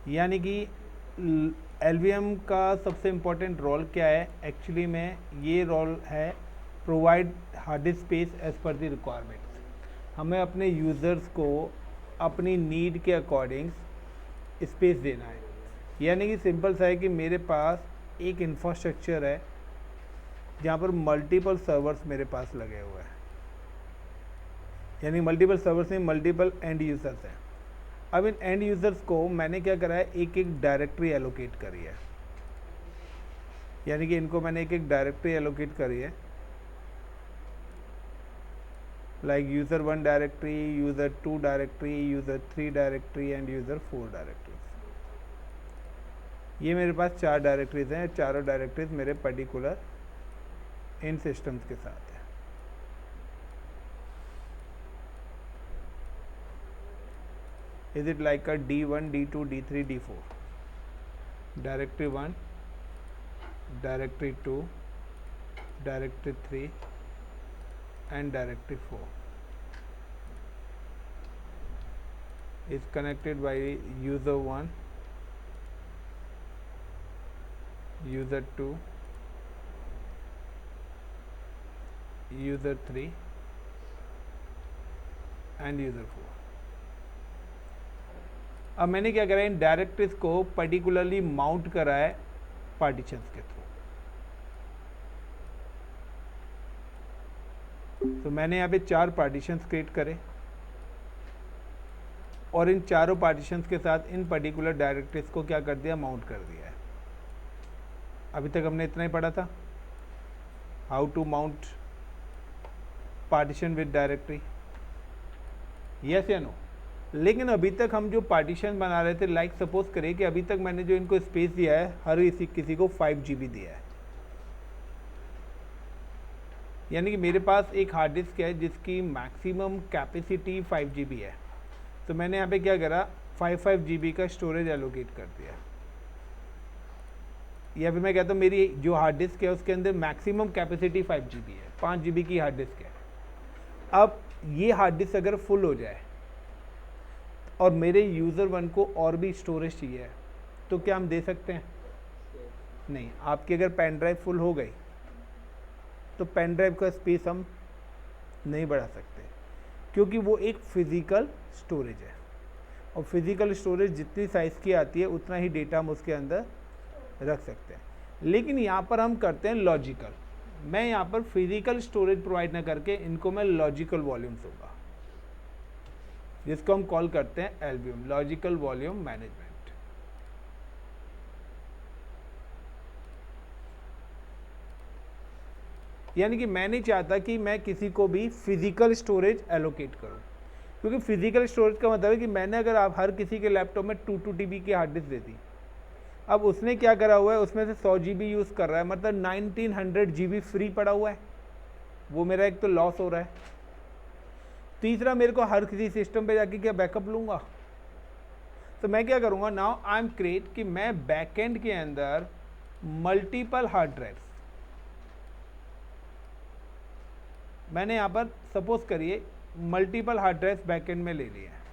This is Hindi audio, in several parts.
यानी कि एलवीएम का सबसे इम्पोर्टेंट रोल क्या है एक्चुअली में, ये रोल है provide hard disk space as per the requirements. हमें अपने यूज़र्स को अपनी नीड के अकॉर्डिंग स्पेस देना है। यानी कि सिंपल सा है कि मेरे पास एक इंफ्रास्ट्रक्चर है जहाँ पर मल्टीपल सर्वर्स मेरे पास लगे हुए हैं, यानी मल्टीपल सर्वर्स में मल्टीपल एंड यूज़र्स हैं। अब इन एंड यूज़र्स को मैंने क्या करा है, एक एक डायरेक्टरी एलोकेट करी है। यानी कि इनको मैंने एक एक डायरेक्टरी एलोकेट करी है, like user 1 directory, user 2 directory, user 3 directory end user 4 directories. ये मेरे पास 4 डायरेक्टरीज हैं। चारों डायरेक्टरीज मेरे पर्टिकुलर इन सिस्टम्स के साथ है। Is it like a D1, D2, D3, D4? Directory 1, directory 2, directory 3 and directory 4 is connected by user 1, user 2, user 3 and user 4। अब मैंने क्या करा है, इन डायरेक्टरीज को पर्टिकुलरली माउंट करा है पार्टीशंस के थ्रू। तो मैंने यहाँ पे 4 पार्टीशंस क्रिएट करे और इन चारों पार्टीशंस के साथ इन पर्टिकुलर डायरेक्टरीज को क्या कर दिया, माउंट कर दिया है। अभी तक हमने इतना ही पढ़ा था, how to mount partition with directory, yes या नो। लेकिन अभी तक हम जो पार्टीशन बना रहे थे, लाइक सपोज करें कि अभी तक मैंने जो इनको स्पेस दिया है, हर किसी को 5 GB दिया है। यानी कि मेरे पास एक हार्ड डिस्क है जिसकी मैक्सिमम कैपेसिटी 5 GB है। तो मैंने यहाँ पे क्या करा, 5 GB का स्टोरेज एलोकेट कर दिया। या फिर मैं कहता हूँ मेरी जो हार्ड डिस्क है उसके अंदर मैक्सिमम कैपेसिटी 5 GB है, 5 GB की हार्ड डिस्क है। अब ये हार्ड डिस्क अगर फुल हो जाए और मेरे यूज़र 1 को और भी स्टोरेज चाहिए, तो क्या हम दे सकते हैं? नहीं। आपकी अगर पेन ड्राइव फुल हो गई तो पेन ड्राइव का स्पेस हम नहीं बढ़ा सकते, क्योंकि वो एक फिज़िकल स्टोरेज है और फिज़िकल स्टोरेज जितनी साइज़ की आती है उतना ही डेटा हम उसके अंदर रख सकते हैं। लेकिन यहाँ पर हम करते हैं लॉजिकल। मैं यहाँ पर फिज़िकल स्टोरेज प्रोवाइड ना करके इनको मैं लॉजिकल वॉल्यूम दूंगा, जिसको हम कॉल करते हैं एलवीएम, लॉजिकल वॉल्यूम मैनेजमेंट। यानी कि मैं नहीं चाहता कि मैं किसी को भी फिजिकल स्टोरेज एलोकेट करूं, क्योंकि फिजिकल स्टोरेज का मतलब है कि मैंने अगर आप हर किसी के लैपटॉप में 2 TB की हार्ड डिस्क दे दी, अब उसने क्या करा हुआ है, उसमें से 100 GB यूज़ कर रहा है, मतलब 1900 GB फ्री पड़ा हुआ है। वो मेरा एक तो लॉस हो रहा है। तीसरा, मेरे को हर किसी सिस्टम पे जाके क्या बैकअप लूँगा? तो मैं क्या करूँगा, नाउ आई एम क्रिएट कि मैं बैकएंड के अंदर मल्टीपल हार्ड ड्राइव्स, मैंने यहाँ पर सपोज करिए मल्टीपल हार्ड ड्राइव्स बैकएंड में ले लिए हैं।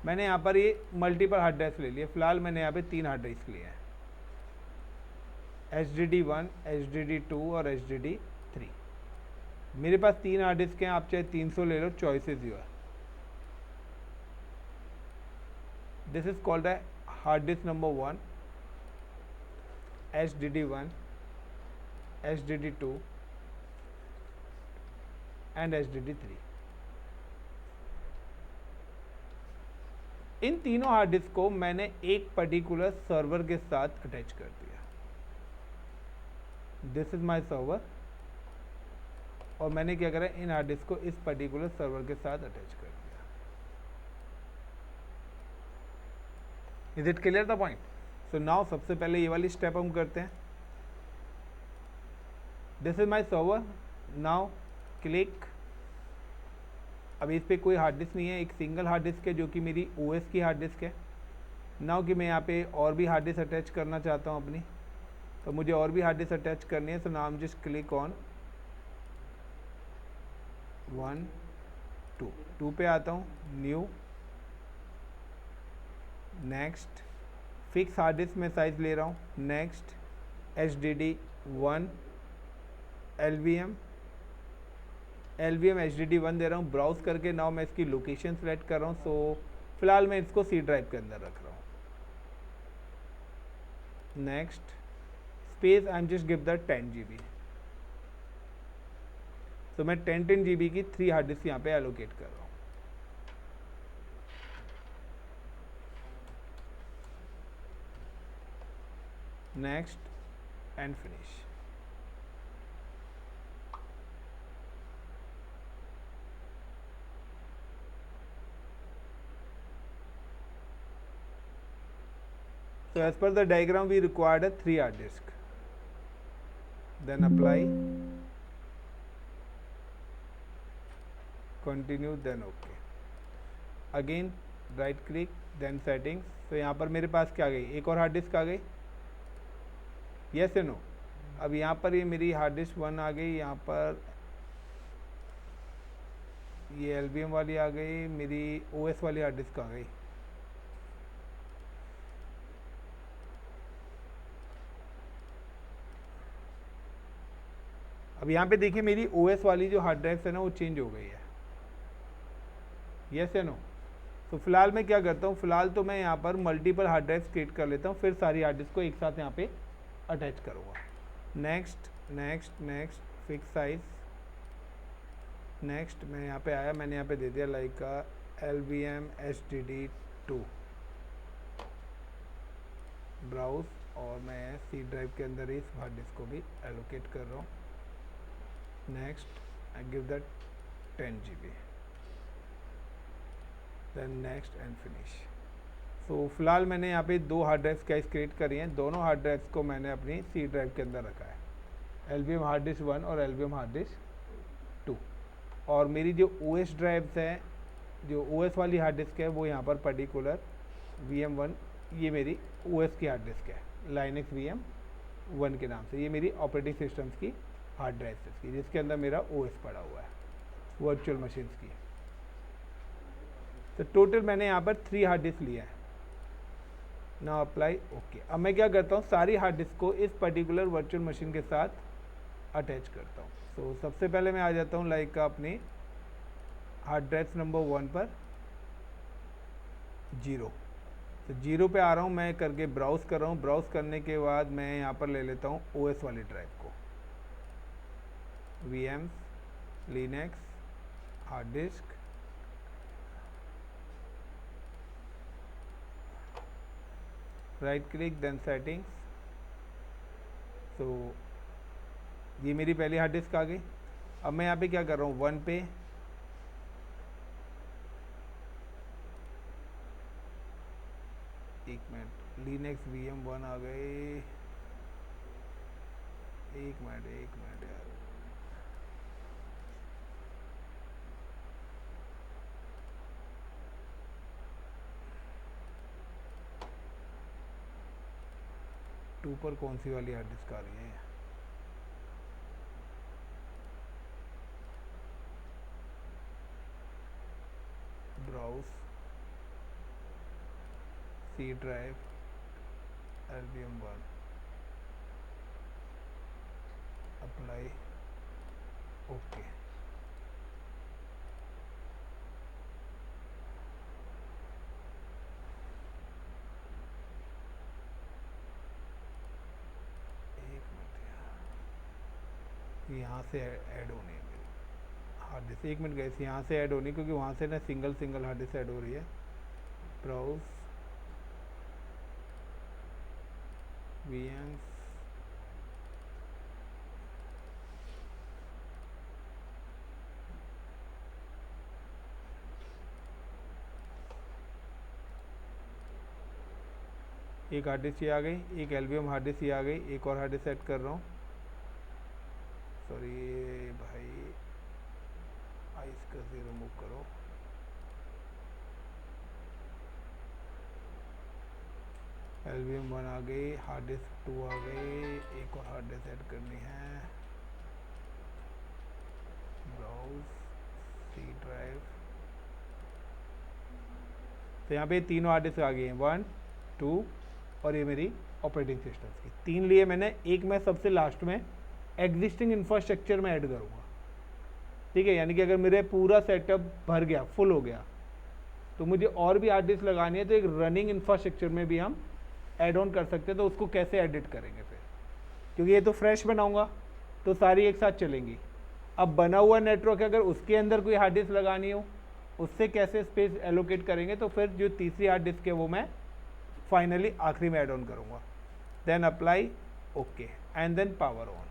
मैंने यहाँ पर ये मल्टीपल हार्ड ड्राइव्स ले लिए। फिलहाल मैंने यहाँ पे 3 हार्ड ड्राइव्स लिए हैं, HDD1, HDD2 और HDD3। मेरे पास 3 हार्ड डिस्क हैं, आप चाहे 300 ले लो, choice is your. This is called है hard disk number 1, HDD1, HDD2 and HDD3। इन तीनों हार्ड डिस्क को मैंने एक पर्टिकुलर सर्वर के साथ अटैच कर दिया। दिस इज माय सर्वर, और मैंने क्या करा, इन हार्ड डिस्क को इस पर्टिकुलर सर्वर के साथ अटैच कर दिया। Is it clear the point? So now सबसे पहले ये वाली स्टेप हम करते हैं। This is my server, now click. अब इस पर कोई हार्ड डिस्क नहीं है, एक सिंगल हार्ड डिस्क है जो कि मेरी OS की हार्ड डिस्क है। नाउ कि मैं यहाँ पे और भी हार्ड डिस्क अटैच करना चाहता हूँ अपनी, तो मुझे और भी हार्ड डिस्क अटैच करनी है। So now I am just click on 1, 2 पे आता हूँ, new, next fix hard disk में साइज़ ले रहा हूँ, नेक्स्ट HDD1 LVM HDD1 दे रहा हूँ, ब्राउज करके नाउ मैं इसकी लोकेशन सेलेक्ट कर रहा हूँ। सो फिलहाल मैं इसको C ड्राइव के अंदर रख रहा हूँ। Next space I am just give the 10 GB। तो मैं 10 GB की 3 हार्ड डिस्क यहाँ पे एलोकेट कर रहा हूँ। Next and finish. So as per the diagram we required a 3 hard disk. Then apply, continue, then OK. Again right click, then settings. तो यहाँ पर मेरे पास क्या आ गई, एक और हार्ड डिस्क आ गई, यस या नो। अब यहाँ पर ये मेरी हार्ड डिस्क 1 आ गई, यहाँ पर ये LVM वाली आ गई, मेरी OS वाली हार्ड डिस्क आ गई। अब यहाँ पे देखिए मेरी OS वाली जो हार्ड ड्राइव है ना वो चेंज हो गई है, यस या नो। तो फिलहाल मैं क्या करता हूँ, फिलहाल तो मैं यहाँ पर मल्टीपल हार्ड ड्राइव क्रिएट कर लेता हूँ, फिर सारी हार्ड डिस्क को एक साथ यहाँ पे अटैच करूँगा। Next next next fix size. Next मैं यहाँ पे आया, मैंने यहाँ पे दे दिया लाइक LVM HDD2 ब्राउज, और मैं C ड्राइव के अंदर इस हार्ड डिस्क को भी एलोकेट कर रहा हूँ। Next I give that 10 GB, then next and finish. So फिलहाल मैंने यहाँ पे 2 हार्ड ड्राइव्स कैश क्रिएट करी हैं, दोनों हार्ड ड्राइव्स को मैंने अपनी C ड्राइव के अंदर रखा है, LVM हार्ड डिस्क 1 और LVM हार्ड डिस्क 2। और मेरी जो OS ड्राइव्स हैं, जो OS वाली हार्ड डिस्क है वो यहाँ पर पर्टिकुलर VM1, ये मेरी OS की हार्ड डिस्क है, Linux VM1 के नाम से। ये मेरी ऑपरेटिंग सिस्टम्स की हार्ड ड्राइव की, जिसके अंदर मेरा OS पड़ा हुआ है, वर्चुअल मशीन्स की। तो टोटल मैंने यहाँ पर 3 हार्ड डिस्क लिया है। Now apply okay. अब मैं क्या करता हूँ, सारी हार्ड डिस्क को इस पर्टिकुलर वर्चुअल मशीन के साथ अटैच करता हूँ। तो सबसे पहले मैं आ जाता हूँ लाइक अपनी हार्ड ड्राइव नंबर 1 पर 0। तो 0 पे आ रहा हूँ मैं, करके ब्राउज़ कर रहा हूँ। ब्राउज़ करने के बाद मैं यहाँ पर ले लेता हूँ OS वाली ड्राइव को, VMs Linux hard disk, right click, then settings. तो ये मेरी पहली हार्ड डिस्क आ गई। अब मैं यहाँ पे क्या कर रहा हूँ, 1 पे एक मिनट, लिनक्स VM1 आ गए, एक मिनट यार, टू पर कौन सी वाली हार्ड डिस्क आ रही है, browse C drive LVM1, apply okay. यहाँ से ऐड होनी है मेरी हार्ड डिस्क, 1 मिनट गए, यहाँ से ऐड होनी, क्योंकि वहाँ से ना सिंगल हार्ड डिस्क ऐड हो रही है। ब्राउज VMs एक हार्ड डिस्क ये आ गई, एक LVM हार्ड डिस्क ये आ गई, एक और हार्ड डिस्क सेट कर रहा हूँ। सॉरी भाई, इसका से रिमूव करो। LVM1 आ गई, हार्ड डिस्क 2 आ गई, एक और हार्ड डिस्क ऐड करनी है, ब्राउज C ड्राइव तो यहाँ पे तीनों हार्ड डिस्क आ गई हैं, 1 2 और ये मेरी ऑपरेटिंग सिस्टम की 3 लिए मैंने। एक मैं सबसे लास्ट में एग्जिस्टिंग इंफ्रास्ट्रक्चर में ऐड करूँगा, ठीक है। यानी कि अगर मेरे पूरा सेटअप भर गया, फुल हो गया, तो मुझे और भी हार्ड डिस्क लगानी है, तो एक रनिंग इंफ्रास्ट्रक्चर में भी हम ऐड ऑन कर सकते हैं। तो उसको कैसे एडिट करेंगे फिर, क्योंकि ये तो फ्रेश बनाऊंगा तो सारी एक साथ चलेंगी। अब बना हुआ नेटवर्क अगर उसके अंदर कोई हार्ड डिस्क लगानी हो, उससे कैसे स्पेस एलोकेट करेंगे, तो फिर जो तीसरी हार्ड डिस्क है वो मैं फाइनली आखिरी में ऐड ऑन करूँगा। Then apply, okay, and then power on.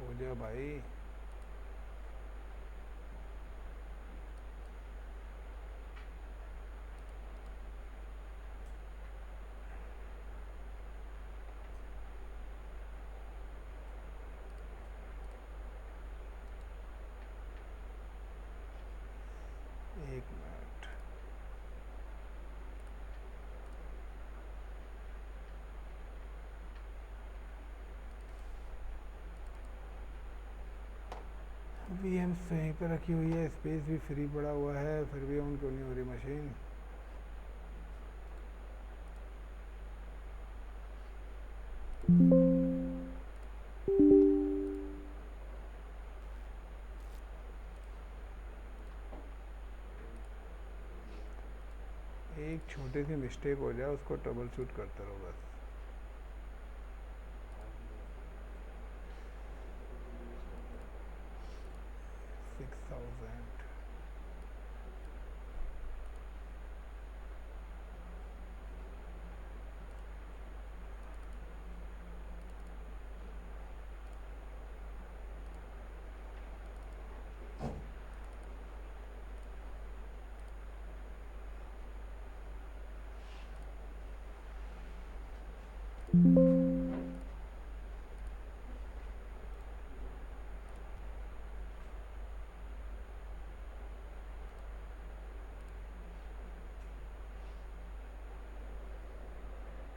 हो जा भाई। एक मिनट, VM सही पे रखी हुई है, स्पेस भी फ्री पड़ा हुआ है, फिर भी ऑन क्यों नहीं हो रही मशीन। एक छोटी सी मिस्टेक हो जाए, उसको ट्रबल शूट करते रहो बस।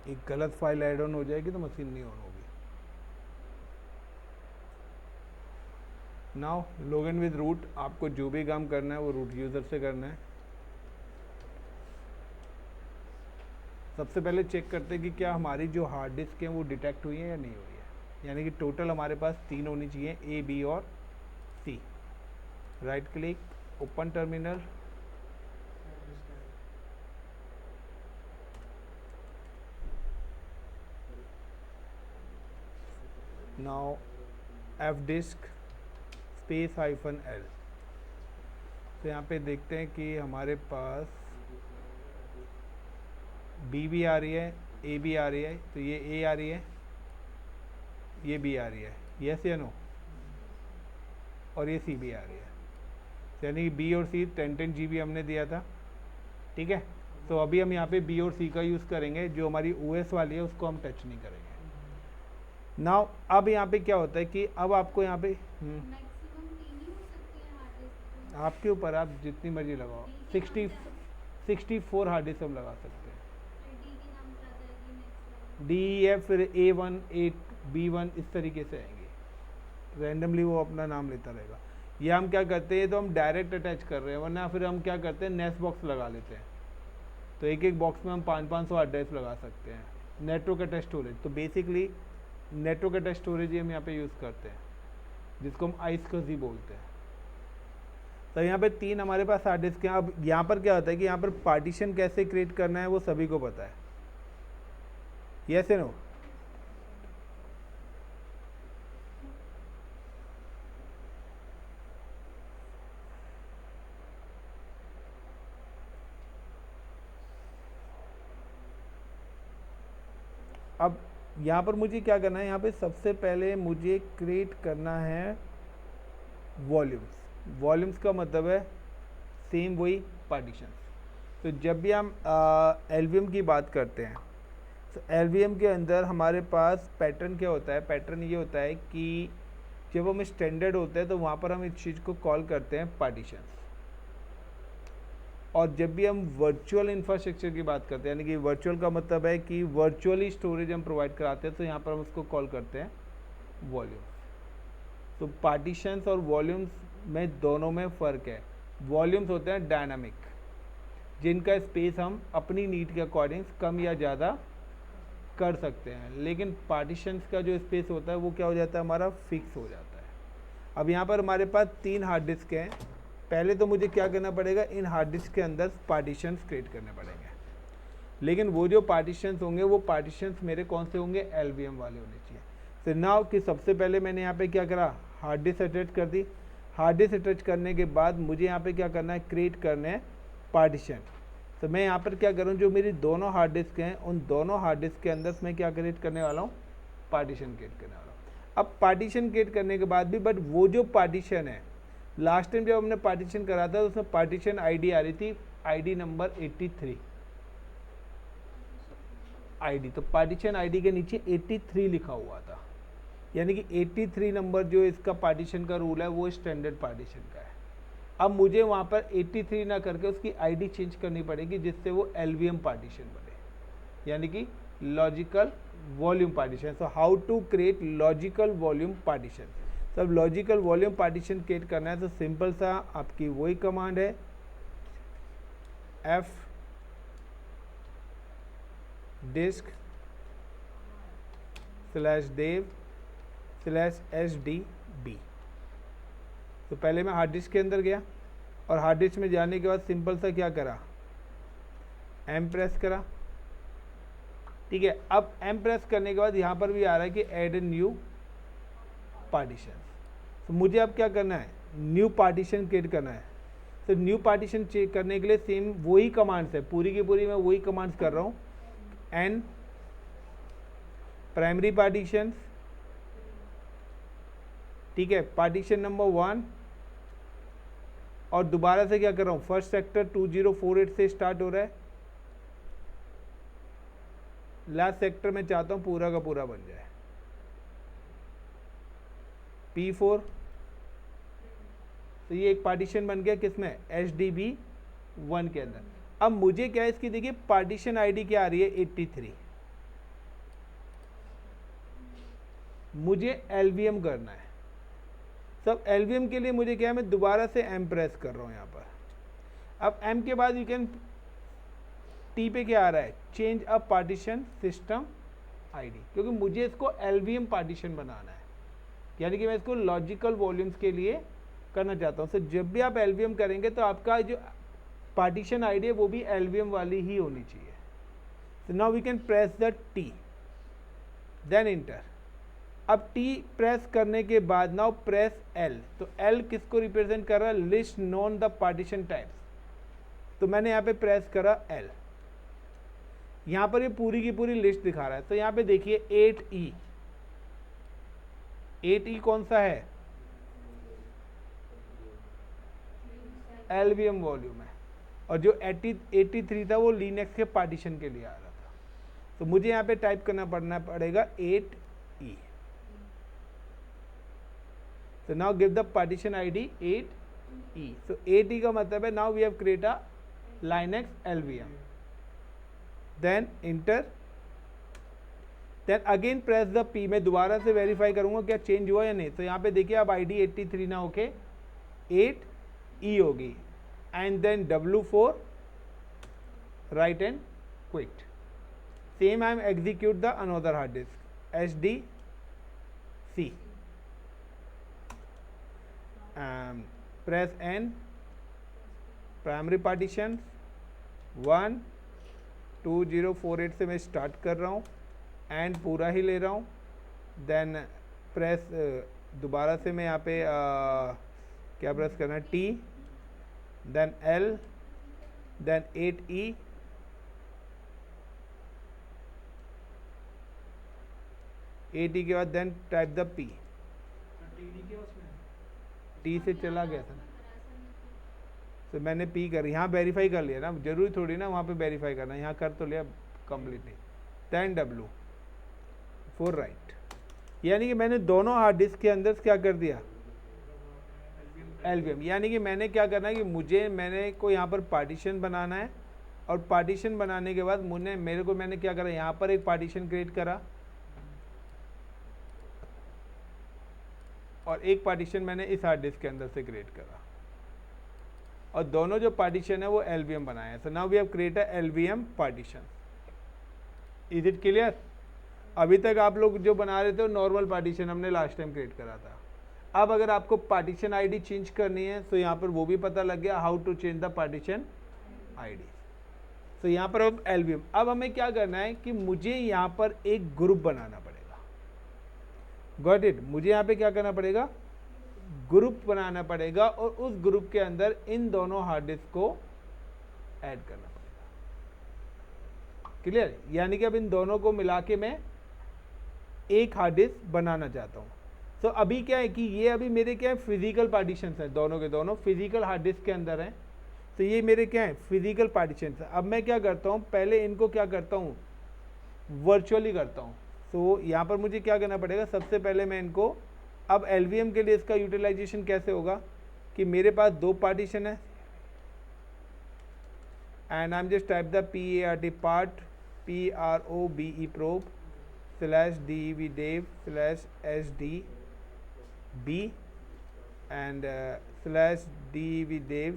एक गलत फाइल ऐड ऑन हो जाएगी तो मशीन नहीं ऑन होगी। नाउ लॉगिन विद रूट, आपको जो भी काम करना है वो रूट यूज़र से करना है। सबसे पहले चेक करते हैं कि क्या हमारी जो हार्ड डिस्क है वो डिटेक्ट हुई है या नहीं हुई है। यानी कि टोटल हमारे पास 3 होनी चाहिए, A, B और C। Right click, open terminal, now F disk space -L। तो यहाँ पे देखते हैं कि हमारे पास B भी आ रही है, A भी आ रही है, तो ये A आ रही है, ये B आ रही है, यस या नो, और ये C भी आ रही है। यानी कि B और C 10 GB हमने दिया था, ठीक है। तो अभी हम यहाँ पे B और C का यूज़ करेंगे, जो हमारी OS वाली है उसको हम टच नहीं करेंगे। नाउ अब यहाँ पे क्या होता है कि अब आपको यहाँ पे आपके ऊपर, आप जितनी मर्जी लगाओ, 64 हार्ड डिस्क हम लगा सकते हैं। DEF फिर A1 B1 इस तरीके से आएंगे, रैंडमली वो अपना नाम लेता रहेगा। ये हम क्या करते हैं, तो हम डायरेक्ट अटैच कर रहे हैं, वरना फिर हम क्या करते हैं, नेस्ट बॉक्स लगा लेते हैं। तो एक एक बॉक्स में हम 500 हार्ड डिस्क लगा सकते हैं। नेटवर्क अटैच स्टोरेज, तो बेसिकली नेटवर्क अटैच स्टोरेज ही हम यहाँ पे यूज़ करते हैं, जिसको हम आइसकजी बोलते हैं। तो यहाँ पे 3 हमारे पास हार्ड डिस्क हैं। अब यहाँ पर क्या होता है कि यहाँ पर पार्टीशन कैसे क्रिएट करना है वो सभी को पता है, यस या नो। अब यहाँ पर मुझे क्या करना है, यहाँ पे सबसे पहले मुझे क्रिएट करना है वॉल्यूम्स। वॉल्यूम्स का मतलब है सेम वही पार्टीशन। तो जब भी हम LVM की बात करते हैं, तो LVM के अंदर हमारे पास पैटर्न क्या होता है, पैटर्न ये होता है कि जब हम स्टैंडर्ड होते हैं तो वहाँ पर हम इस चीज़ को कॉल करते हैं पार्टीशंस। और जब भी हम वर्चुअल इंफ्रास्ट्रक्चर की बात करते हैं, यानी कि वर्चुअल का मतलब है कि वर्चुअली स्टोरेज हम प्रोवाइड कराते हैं, तो यहाँ पर हम उसको कॉल करते हैं वॉल्यूम्स। तो पार्टीशंस और वॉल्यूम्स में दोनों में फ़र्क है। वॉल्यूम्स होते हैं डायनामिक, जिनका स्पेस हम अपनी नीड के अकॉर्डिंग कम या ज़्यादा कर सकते हैं, लेकिन पार्टीशंस का जो स्पेस होता है वो क्या हो जाता है, हमारा फिक्स हो जाता है। अब यहाँ पर हमारे पास 3 हार्ड डिस्क हैं। पहले तो मुझे क्या करना पड़ेगा, इन हार्ड डिस्क के अंदर पार्टीशंस क्रिएट करने पड़ेंगे, लेकिन वो जो पार्टीशंस होंगे वो पार्टीशंस मेरे कौन से होंगे, LVM वाले होने चाहिए। तो नाउ कि सबसे पहले मैंने यहाँ पे क्या करा, हार्ड डिस्क अटैच कर दी। हार्ड डिस्क अटैच करने के बाद मुझे यहाँ पे क्या करना है, क्रिएट करने हैं पार्टीशन। तो मैं यहाँ पर क्या करूँ, जो मेरी दोनों हार्ड डिस्क हैं उन दोनों हार्ड डिस्क के अंदर मैं क्या क्रिएट करने वाला हूँ, पार्टीशन क्रिएट करने वाला हूँ। अब पार्टीशन क्रिएट करने के बाद भी बट वो जो पार्टीशन है, लास्ट टाइम जब हमने पार्टीशन करा था तो उसमें पार्टीशन आईडी आ रही थी, आईडी नंबर 83 आईडी। तो पार्टीशन आईडी के नीचे 83 लिखा हुआ था, यानी कि 83 नंबर जो इसका पार्टीशन का रूल है वो स्टैंडर्ड पार्टीशन का है। अब मुझे वहाँ पर 83 ना करके उसकी आईडी चेंज करनी पड़ेगी, जिससे वो LVM पार्टीशन बने, यानी कि logical volume partition. So how to create logical volume partition. तो अब लॉजिकल वॉल्यूम पार्टीशन क्रिएट करना है तो सिंपल सा आपकी वही कमांड है, F disk /dev/SDB। तो पहले मैं हार्ड डिस्क के अंदर गया और हार्ड डिस्क में जाने के बाद सिंपल सा क्या करा, M प्रेस करा, ठीक है। अब M प्रेस करने के बाद यहाँ पर भी आ रहा है कि ऐड ए न्यू पार्टीशन। तो मुझे अब क्या करना है, न्यू पार्टीशन क्रिएट करना है। तो न्यू पार्टीशन चेक करने के लिए सेम वही कमांड्स है, पूरी की पूरी मैं वही कमांड्स कर रहा हूँ। N प्राइमरी पार्टीशन, ठीक है, पार्टीशन नंबर 1, और दोबारा से क्या कर रहा हूँ, फर्स्ट सेक्टर 2048 से स्टार्ट हो रहा है, लास्ट सेक्टर में चाहता हूँ पूरा का पूरा बन जाए P4। तो ये एक पार्टीशन बन गया किसमें, SDB 1 के अंदर। अब मुझे क्या है इसकी, देखिए पार्टीशन आईडी क्या आ रही है, 83। मुझे LVM करना है। सब LVM के लिए मुझे क्या है, मैं दोबारा से M प्रेस कर रहा हूँ यहाँ पर। अब M के बाद यू कैन T पे क्या आ रहा है, change a partition system ID, क्योंकि मुझे इसको LVM पार्टीशन बनाना है, यानी कि मैं इसको लॉजिकल वॉल्यूम्स के लिए करना चाहता हूँ। तो जब भी आप LVM करेंगे तो आपका जो पार्टीशन आईडी है वो भी LVM वाली ही होनी चाहिए। तो now we can press the T then enter. अब T प्रेस करने के बाद नाउ प्रेस L। तो L किसको रिप्रेजेंट कर रहा है, list known the partition types. तो मैंने यहाँ पे प्रेस करा L, यहाँ पर ये पूरी की पूरी लिस्ट दिखा रहा है। तो यहाँ पे देखिए 8E, 8E कौन सा है, LVM वॉल्यूम है, और जो 83 था वो लिनक्स के पार्टीशन के लिए आ रहा था। तो मुझे यहाँ पे टाइप करना पड़ेगा 8E। तो now give the partition ID 8E। तो 8E का मतलब है now we have create a Linux LVM, then enter, then again press the P। मैं दोबारा से वेरीफाई करूंगा क्या चेंज हुआ या नहीं। तो यहाँ पे देखिए अब आईडी 83 ना होके 8E होगी, and then W4 write and quit. Same I am execute the another hard disk SDC, press N, primary partition 1 2048 से मैं स्टार्ट कर रहा हूँ एंड पूरा ही ले रहा हूँ, देन प्रेस दोबारा से मैं यहाँ पे क्या प्रेस करना है, T, then L, then 8E, के बाद then type the P। T से चला गया था, तो मैंने P कर, यहाँ वेरीफाई कर लिया ना, जरूरी थोड़ी ना वहाँ पे वेरीफाई करना, यहाँ कर तो लिया कंप्लीटली, देन W4 राइट। यानी कि मैंने दोनों हार्ड डिस्क के अंदर क्या कर दिया, LVM, यानी कि मैंने क्या करना है कि मैंने को यहाँ पर पार्टीशन बनाना है, और पार्टीशन बनाने के बाद मैंने क्या करा, यहाँ पर एक पार्टीशन क्रिएट करा और एक पार्टीशन मैंने इस हार्ड डिस्क के अंदर से क्रिएट करा, और दोनों जो पार्टीशन है वो LVM बनाए। So now we have created LVM partition. Is it clear? अभी तक आप लोग जो बना रहे थे वो नॉर्मल पार्टीशन हमने लास्ट टाइम क्रिएट करा था। अब अगर आपको पार्टीशन आईडी चेंज करनी है तो यहाँ पर वो भी पता लग गया, how to change the partition ID. तो यहाँ पर अब LVM, अब हमें क्या करना है कि मुझे यहाँ पर एक ग्रुप बनाना पड़ेगा। Got it? मुझे यहाँ पे क्या करना पड़ेगा, ग्रुप बनाना पड़ेगा, और उस ग्रुप के अंदर इन दोनों हार्ड डिस्क को ऐड करना पड़ेगा। क्लियर? यानी कि अब इन दोनों को मिला के मैं एक हार्ड डिस्क बनाना चाहता हूँ। तो अभी क्या है कि ये अभी मेरे क्या है, फिजिकल पार्टीशंस हैं, दोनों के दोनों फिजिकल हार्ड डिस्क के अंदर हैं। तो ये मेरे क्या है, फिजिकल पार्टीशंस है। अब मैं क्या करता हूँ, पहले इनको क्या करता हूँ, वर्चुअली करता हूँ। तो यहाँ पर मुझे क्या करना पड़ेगा, सबसे पहले मैं इनको, अब LVM के लिए इसका यूटिलाइजेशन कैसे होगा कि मेरे पास दो पार्टीशन है, and I am just type the PART part PROBE probe /DEV dev /SDB and /DEV dev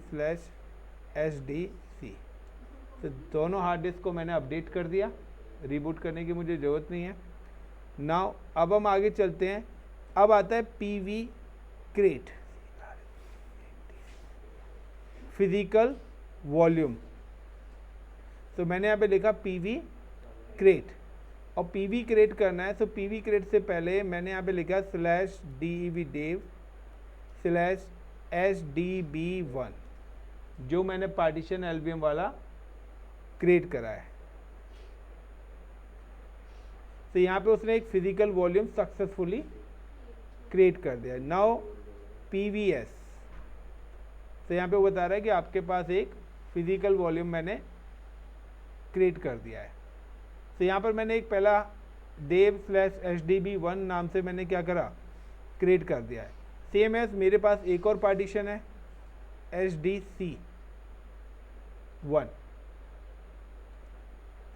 /SDC। तो दोनों हार्ड डिस्क को मैंने अपडेट कर दिया, रीबूट करने की मुझे ज़रूरत नहीं है। नाउ अब हम आगे चलते हैं। अब आता है PV क्रेट, फिजिकल वॉल्यूम। तो मैंने यहाँ पे लिखा PV क्रेट, और PV क्रिएट करना है। तो PV क्रिएट से पहले मैंने यहाँ पे लिखा /DEV dev /SDB1, जो मैंने पार्टीशन LVM वाला क्रिएट करा है। तो यहाँ पे उसने एक फिजिकल वॉल्यूम सक्सेसफुली क्रिएट कर दिया। नाउ PVS, तो यहाँ पे वो बता रहा है कि आपके पास एक फिजिकल वॉल्यूम मैंने क्रिएट कर दिया है। तो यहाँ पर मैंने एक पहला dev /SDB1 नाम से मैंने क्या करा, क्रिएट कर दिया है। सेम एज मेरे पास एक और पार्टीशन है SDC1।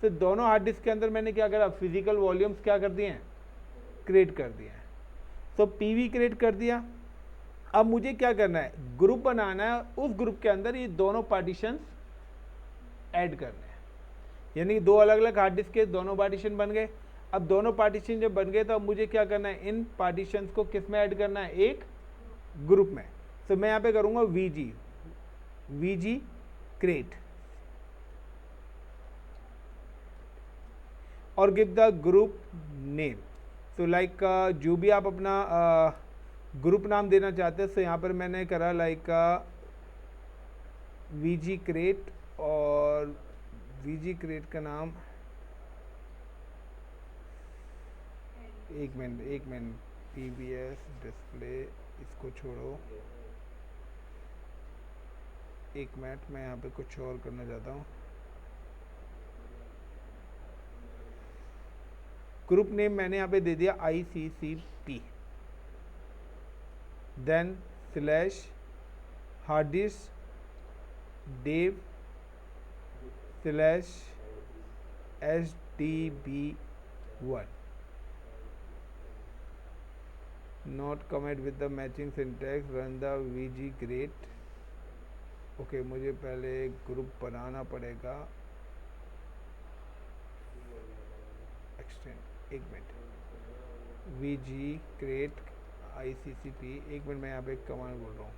तो दोनों हार्ड डिस्क के अंदर मैंने क्या करा, फिजिकल वॉल्यूम्स क्या कर दिए हैं, क्रिएट कर दिए हैं। तो PV क्रिएट कर दिया। अब मुझे क्या करना है, ग्रुप बनाना है, उस ग्रुप के अंदर ये दोनों पार्टीशंस ऐड करने हैं। यानी कि दो अलग अलग हार्ड डिस्क के दोनों पार्टीशन बन गए। अब दोनों पार्टीशन जब बन गए तो अब मुझे क्या करना है, इन पार्टीशंस को किस में ऐड करना है, एक ग्रुप में। तो मैं यहाँ पे करूँगा VG क्रिएट और गिव द ग्रुप नेम। तो लाइक जो भी आप अपना ग्रुप नाम देना चाहते हैं। तो यहाँ पर मैंने करा लाइक VG क्रिएट, और VG क्रिएट का नाम, एक मिनट PBS डिस्प्ले, इसको छोड़ो, एक मिनट, मैं यहाँ पे कुछ और करना चाहता हूँ। ग्रुप नेम मैंने यहाँ पे दे दिया ICCP, then /hard disk dev /SDB1, not commit with the matching syntax, run the VG create। Okay, मुझे पहले ग्रुप बनाना पड़ेगा, एक्सटेंड, एक मिनट, VG create ICCP, एक मिनट, मैं यहाँ पे कमांड बोल रहा हूँ,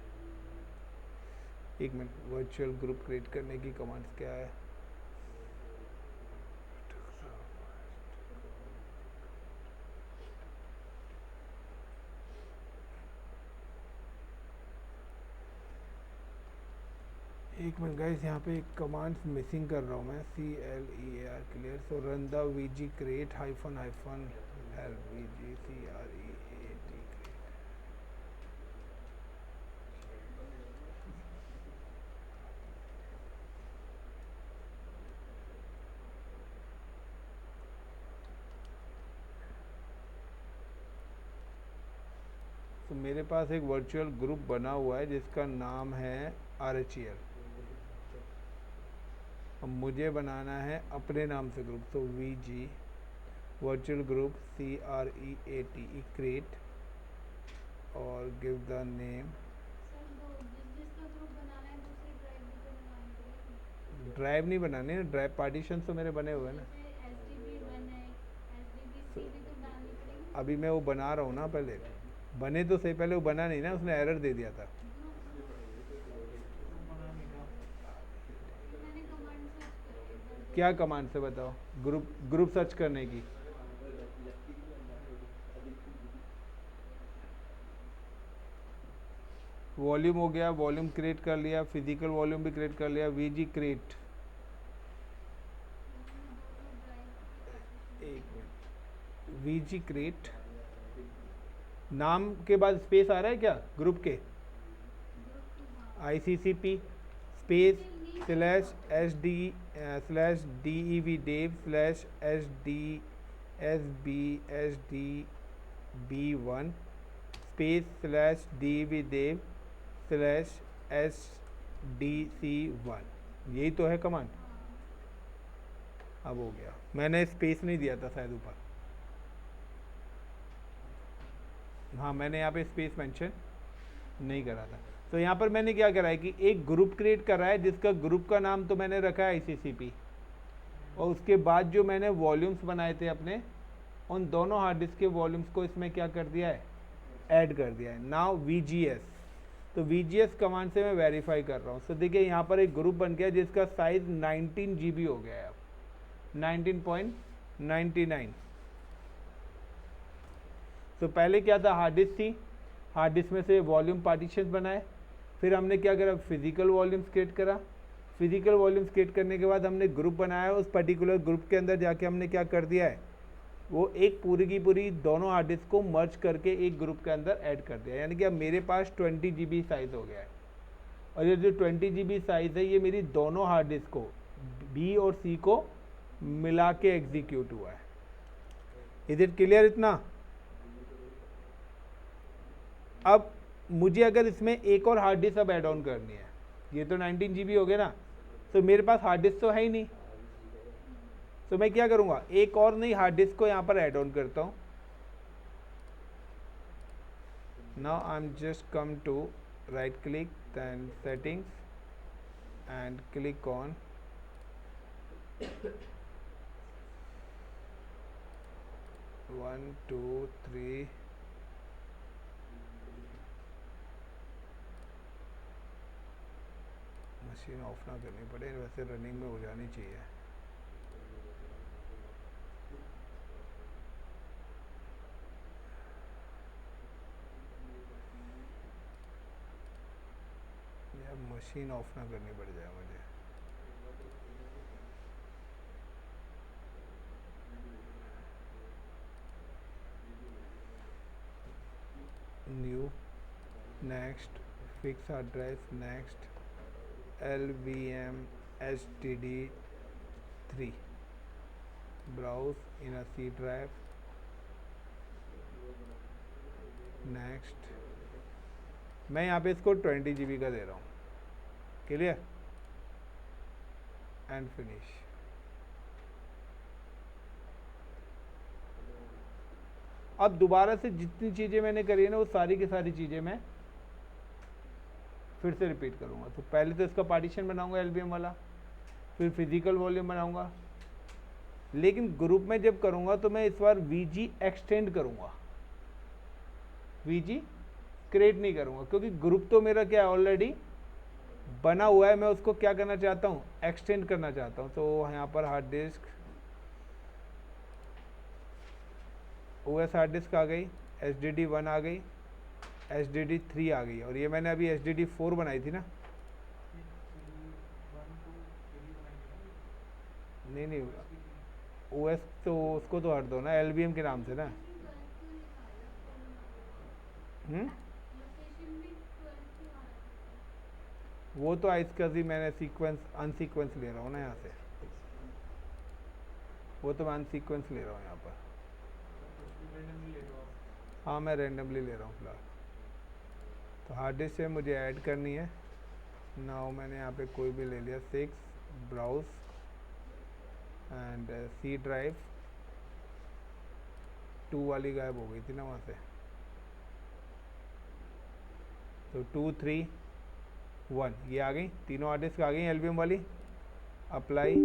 एक मिनट। वर्चुअल ग्रुप क्रिएट करने की कमांड्स क्या है, एक मिनट गाइस, यहाँ पे एक कमांड्स मिसिंग कर रहा हूँ मैं, CLEAR clear. So run the VG create hyphen help VG CREAT। तो मेरे पास एक वर्चुअल ग्रुप बना हुआ है जिसका नाम है RHEL। अब मुझे बनाना है अपने नाम से ग्रुप, तो VG virtual group CREATE create और गिव द नेम। ड्राइव नहीं बनाने, ड्राइव पार्टीशन तो मेरे बने हुए हैं ना। अभी मैं वो बना रहा हूँ ना, पहले बने तो सही, पहले वो बना नहीं ना, उसने एरर दे दिया था। क्या कमांड से बताओ? ग्रुप सर्च करने की। वॉल्यूम हो गया, वॉल्यूम क्रिएट कर लिया, फिजिकल वॉल्यूम भी क्रिएट कर लिया, VG क्रिएट। एक मिनट, VG क्रिएट नाम के बाद स्पेस आ रहा है क्या ग्रुप के? ICCP space /DEVDEV/SDSBSDB1 space /DEVDEV/SDC1। यही तो है कमांड। अब हो गया, मैंने स्पेस नहीं दिया था शायद ऊपर। हाँ, मैंने यहाँ पे स्पेस मेंशन नहीं करा था। तो यहाँ पर मैंने क्या करा है कि एक ग्रुप क्रिएट करा है जिसका ग्रुप का नाम तो मैंने रखा है ICCP, और उसके बाद जो मैंने वॉल्यूम्स बनाए थे अपने, उन दोनों हार्ड डिस्क के वॉल्यूम्स को इसमें क्या कर दिया है, ऐड कर दिया है। नाउ VGS, तो VGS कमांड से मैं वेरीफाई कर रहा हूँ। तो देखिए यहाँ पर एक ग्रुप बन गया जिसका साइज 19 GB हो गया है, अब 19.99। तो पहले क्या था, हार्ड डिस्क थी, हार्ड डिस्क में से वॉल्यूम पार्टीशन बनाए, फिर हमने क्या करा, फिजिकल वॉल्यूम्स क्रिएट करा। फिजिकल वॉल्यूम्स क्रिएट करने के बाद हमने ग्रुप बनाया, उस पर्टिकुलर ग्रुप के अंदर जाके हमने क्या कर दिया है, वो एक पूरी की पूरी दोनों हार्ड डिस्क को मर्ज करके एक ग्रुप के अंदर ऐड कर दिया। यानी कि अब मेरे पास 20 GB साइज़ हो गया है, और ये जो 20 GB साइज़ है ये मेरी दोनों हार्ड डिस्क को, B और C को मिला के एग्जीक्यूट हुआ है। इज इट क्लियर इतना? अब मुझे अगर इसमें एक और हार्ड डिस्क अब ऐड ऑन करनी है, ये तो 19 GB हो गया ना, तो मेरे पास हार्ड डिस्क तो है ही नहीं, तो मैं क्या करूँगा, एक और नई हार्ड डिस्क को यहाँ पर ऐड ऑन करता हूँ। Now I am just come to right click then settings and click on one two three. Machine off ना करनी पड़े, वैसे रनिंग में हो जानी चाहिए। यार मशीन ऑफ ना करनी पड़ जाए मुझे। New, next, fix address, next, LVM HDD3, browse in a C drive, next. मैं यहाँ पे इसको 20 GB का दे रहा हूँ, क्लियर, एंड फिनिश। अब दोबारा से जितनी चीज़ें मैंने करी है ना, वो सारी की सारी चीज़ें मैं फिर से रिपीट करूँगा। तो पहले तो इसका पार्टीशन बनाऊँगा LVM वाला, फिर फिजिकल वॉल्यूम बनाऊँगा, लेकिन ग्रुप में जब करूँगा तो मैं इस बार VG एक्सटेंड करूँगा, VG क्रिएट नहीं करूँगा, क्योंकि ग्रुप तो मेरा क्या ऑलरेडी बना हुआ है, मैं उसको क्या करना चाहता हूँ, एक्सटेंड करना चाहता हूँ। तो यहाँ पर hard disk OS hard disk आ गई, HDD1 आ गई, HDD3 आ गई, और ये मैंने अभी HDD4 बनाई थी ना। नहीं OS तो उसको तो हट दो ना, LVM के नाम से ना। वो तो इसका भी मैंने सीक्वेंस अनसीक्वेंस ले रहा हूँ ना यहाँ से, वो तो मैं अनसीक्वेंस ले रहा हूँ यहाँ पर। हाँ, मैं रैंडमली ले रहा हूँ फिलहाल। तो हार्ड डिस्क से मुझे ऐड करनी है। नाउ मैंने यहाँ पे कोई भी ले लिया 6 ब्राउज एंड सी ड्राइव 2 वाली गायब हो गई थी ना वहाँ से। तो 2 3 1 ये आ गई, तीनों हार्ड डिस्क आ गई एल्बियम वाली। अप्लाई,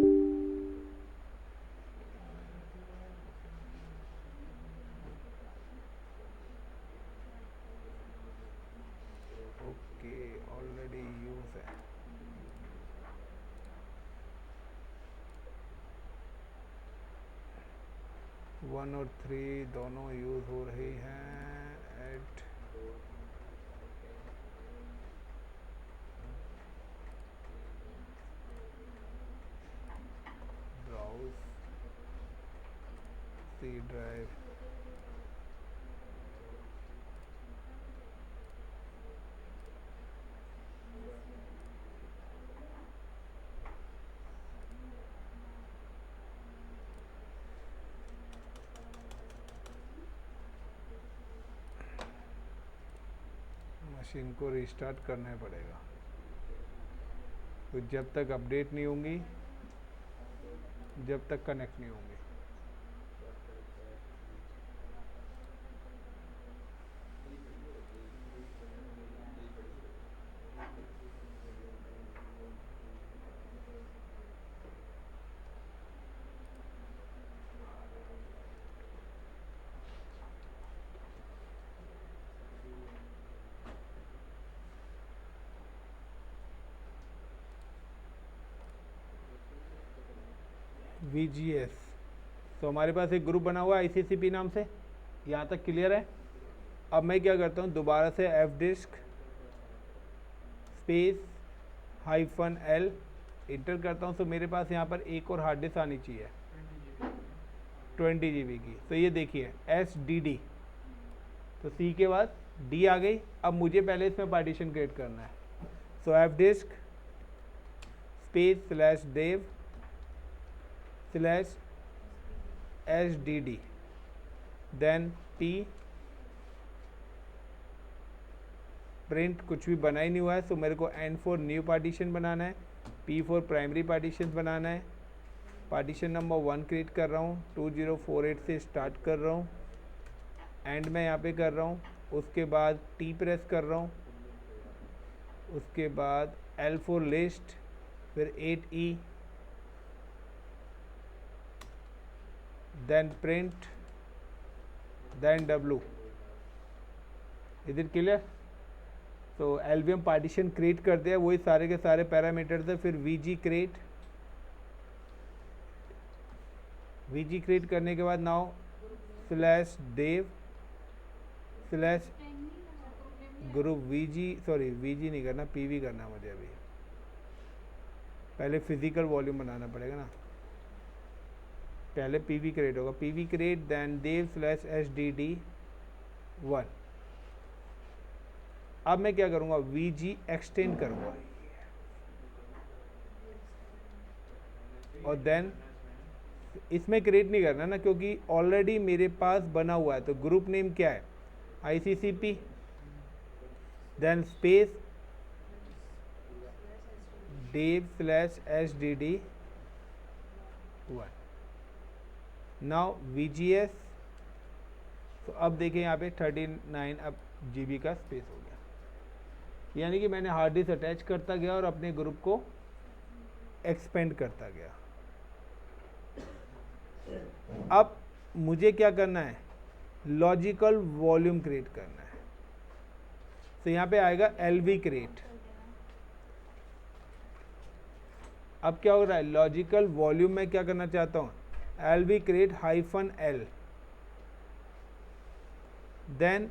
ओके ऑलरेडी यूज है। वन और 3 दोनों यूज हो रही हैं। At browse C drive, machine को रिस्टार्ट करना पड़ेगा, तो जब तक अपडेट नहीं होंगी, जब तक कनेक्ट नहीं होंगी। VGS, तो हमारे पास एक ग्रुप बना हुआ है ICCP नाम से, यहाँ तक क्लियर है। अब मैं क्या करता हूँ, दोबारा से F disk space -L inter करता हूँ। तो मेरे पास यहाँ पर एक और हार्ड डिस्क आनी चाहिए 20 GB की। तो ये देखिए SDD, तो C के बाद D आ गई। अब मुझे पहले इसमें पार्टीशन क्रिएट करना है। So F disk space /dev /SDD then P print, कुछ भी बना ही नहीं हुआ है, सो मेरे को N फॉर न्यू पार्टीशन बनाना है, P फॉर प्राइमरी पार्टीशन बनाना है। पार्टीशन नंबर 1 क्रिएट कर रहा हूँ, 2048 से स्टार्ट कर रहा हूँ, एंड मैं यहाँ पे कर रहा हूँ। उसके बाद T प्रेस कर रहा हूँ, उसके बाद L फॉर लिस्ट, फिर 8E, then print, then W। इधर क्लियर? तो एल्बियम पार्टीशन क्रिएट कर दिया, वही सारे के सारे पैरामीटर्स है। फिर VG क्रिएट, VG क्रिएट करने के बाद now /dev /group VG, sorry VG नहीं करना, PV करना मुझे। अभी पहले फिजिकल वॉल्यूम बनाना पड़ेगा ना, पहले PV क्रिएट होगा। PV create then dev /SDD 1। अब मैं क्या करूँगा, VG एक्सटेंड करूँगा और देन इसमें क्रिएट नहीं करना ना, क्योंकि ऑलरेडी मेरे पास बना हुआ है। तो ग्रुप नेम क्या है, ICCP, then space dev /SDD 1। Now VGS, तो अब देखिए यहाँ पे 39 अब GB का स्पेस हो गया, यानी कि मैंने हार्ड डिस्क अटैच करता गया और अपने ग्रुप को एक्सपेंड करता गया। अब मुझे क्या करना है, लॉजिकल वॉल्यूम क्रिएट करना है। तो यहाँ पे आएगा LV क्रिएट। अब क्या हो रहा है, लॉजिकल वॉल्यूम में क्या करना चाहता हूँ, LV क्रिएट -L, देन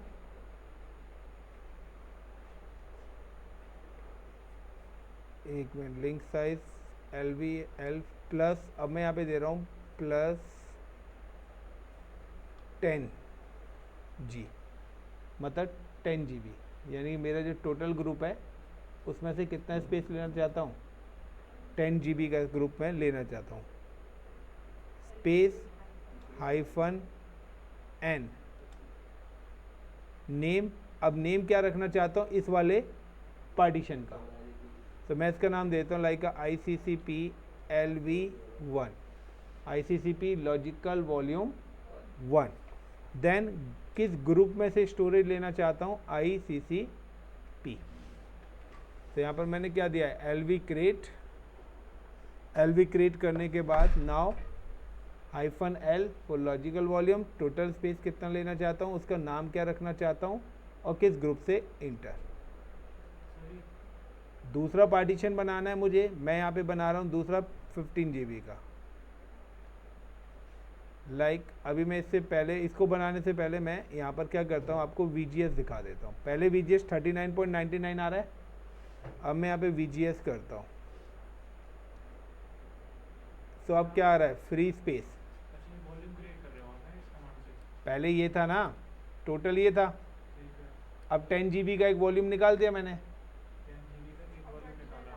एक minute, link size LV L plus, अब मैं यहाँ पे दे रहा हूँ +10G, मतलब 10 GB, यानी मेरा जो टोटल ग्रुप है उसमें से कितना स्पेस लेना चाहता हूँ, 10 GB का ग्रुप में लेना चाहता हूँ। स्पेस -N, नेम अब नेम क्या रखना चाहता हूँ इस वाले पार्टीशन का, तो मैं इसका नाम देता हूँ like ICCP LV1, ICCP logical volume 1। Then किस ग्रुप में से स्टोरेज लेना चाहता हूँ, ICCP। तो यहाँ पर मैंने क्या दिया है, LV क्रिएट करने के बाद now -L for logical volume, total space कितना लेना चाहता हूँ, उसका नाम क्या रखना चाहता हूँ और किस ग्रुप से इंटर। दूसरा पार्टीशन बनाना है मुझे, मैं यहाँ पे बना रहा हूँ दूसरा 15 GB का। अभी मैं इससे पहले, इसको बनाने से पहले मैं यहाँ पर क्या करता हूँ, आपको VGS दिखा देता हूँ। पहले VGS 39.99 आ रहा है, अब मैं यहाँ पे VGS करता हूँ। तो अब क्या आ रहा है, फ्री स्पेस। पहले ये था ना, टोटल ये था, अब 10 GB का एक वॉल्यूम निकाल दिया मैंने,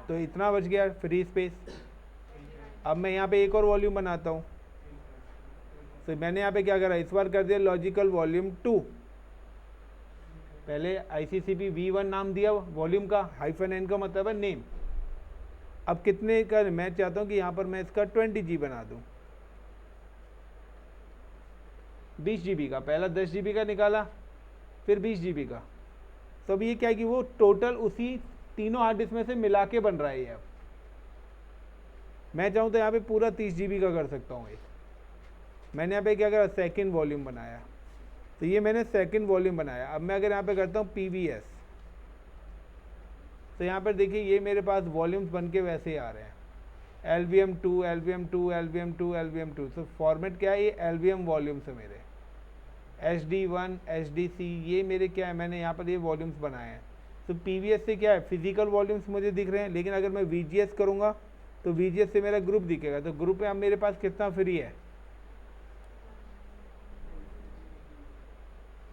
तो इतना बच गया फ्री स्पेस। अब मैं यहाँ पे एक और वॉल्यूम बनाता हूँ, तो मैंने यहाँ पे क्या करा, इस बार कर दिया लॉजिकल वॉल्यूम 2। पहले ICCP V1 नाम दिया वॉल्यूम का, -N का मतलब है नेम। अब कितने का मैं चाहता हूँ कि यहाँ पर मैं इसका 20 GB बना दूँ, 20 GB का, पहला 10 GB का निकाला, फिर 20 GB का। तो अब ये क्या है कि वो टोटल उसी तीनों हार्ड डिस्क में से मिला के बन रहा है ये। अब मैं चाहूँ तो यहाँ पे पूरा 30 GB का कर सकता हूँ। मैंने यहाँ पे क्या करा, सेकंड वॉल्यूम बनाया, तो ये मैंने सेकंड वॉल्यूम बनाया। अब मैं अगर यहाँ पे करता हूँ PVS, तो यहाँ पर देखिए ये मेरे पास वॉल्यूम्स बन के वैसे ही आ रहे हैं, LVM2 LVM2 LVM2 LVM2। तो फॉर्मेट क्या है, ये LVM वॉल्यूम्स है मेरे, HD1 HDC, ये मेरे क्या है, मैंने यहाँ पर ये वॉल्यूम्स बनाए हैं। तो PVS से क्या है, फिजिकल वॉल्यूम्स मुझे दिख रहे हैं, लेकिन अगर मैं VGS करूँगा तो VGS से मेरा ग्रुप दिखेगा। तो ग्रुप में अब मेरे पास कितना फ्री है,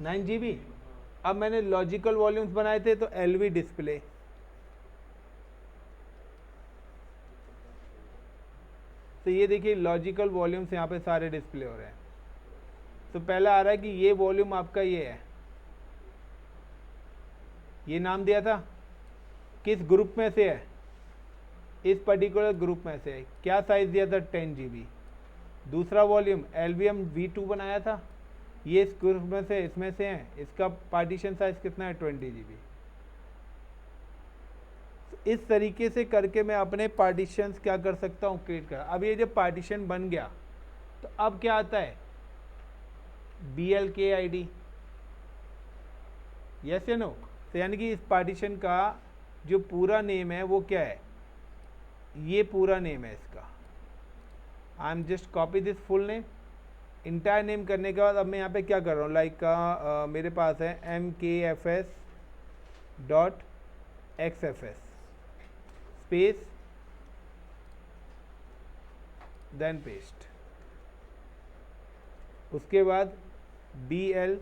9 GB। अब मैंने लॉजिकल वॉल्यूम्स बनाए थे, तो LV डिस्प्ले, तो ये देखिए लॉजिकल वॉल्यूम्स यहाँ पे सारे डिस्प्ले हो रहे हैं। तो पहला आ रहा है कि ये वॉल्यूम आपका ये है, ये नाम दिया था, किस ग्रुप में से है, इस पर्टिकुलर ग्रुप में से है, क्या साइज दिया था, 10 GB। दूसरा वॉल्यूम LVM V2 बनाया था, ये इस ग्रुप में से, इसमें से है, इसका पार्टीशन साइज कितना है, 20 GB। इस तरीके से करके मैं अपने पार्टीशंस क्या कर सकता हूँ, क्रिएट कर। अब ये जब पार्टीशन बन गया तो अब क्या आता है, BLKID, यस या नो। तो यानी कि इस पार्टीशन का जो पूरा नेम है वो क्या है, ये पूरा नेम है इसका। आई am just copy this full name, entire name करने के बाद अब मैं यहाँ पे क्या कर रहा हूँ, मेरे पास है MKFS.XFS स्पेस देन पेस्ट, उसके बाद BLKID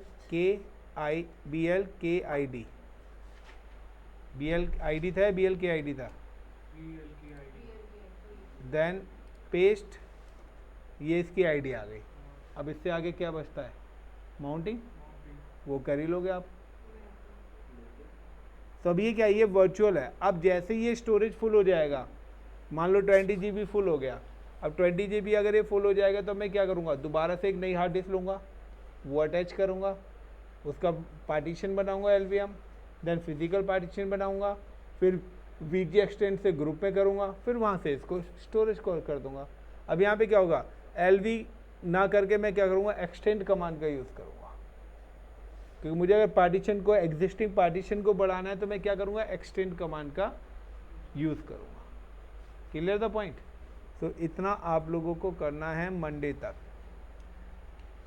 था, BLKID था, देन पेस्ट, ये इसकी आईडी आ गई। अब इससे आगे क्या बचता है, माउंटिंग, वो कर ही लोगे आप। तो अब ये क्या, ये वर्चुअल है। अब जैसे ही ये स्टोरेज फुल हो जाएगा, मान लो 20 GB फुल हो गया, अब 20 GB अगर ये फुल हो जाएगा तो मैं क्या करूँगा, दोबारा से एक नई हार्ड डिस्क लूँगा, वो अटैच करूँगा, उसका पार्टीशन बनाऊँगा LVM, देन फिजिकल पार्टीशन बनाऊँगा, फिर VG एक्सटेंड से ग्रुप में करूँगा, फिर वहाँ से इसको स्टोरेज को कर दूँगा। अब यहाँ पे क्या होगा, LV ना करके मैं क्या करूँगा, एक्सटेंड कमांड का यूज़ करूँगा, क्योंकि मुझे अगर पार्टीशन को, एग्जिस्टिंग पार्टीशन को बढ़ाना है तो मैं क्या करूँगा, एक्सटेंड कमांड का यूज़ करूँगा। Clear the point. तो इतना आप लोगों को करना है मंडे तक,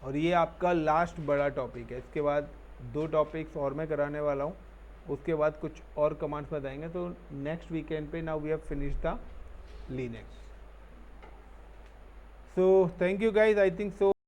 और ये आपका लास्ट बड़ा टॉपिक है। इसके बाद 2 टॉपिक्स और मैं कराने वाला हूँ, उसके बाद कुछ और कमांड्स बताएंगे। तो नेक्स्ट वीकेंड पे now we have finish the Linux. So thank you guys, I think so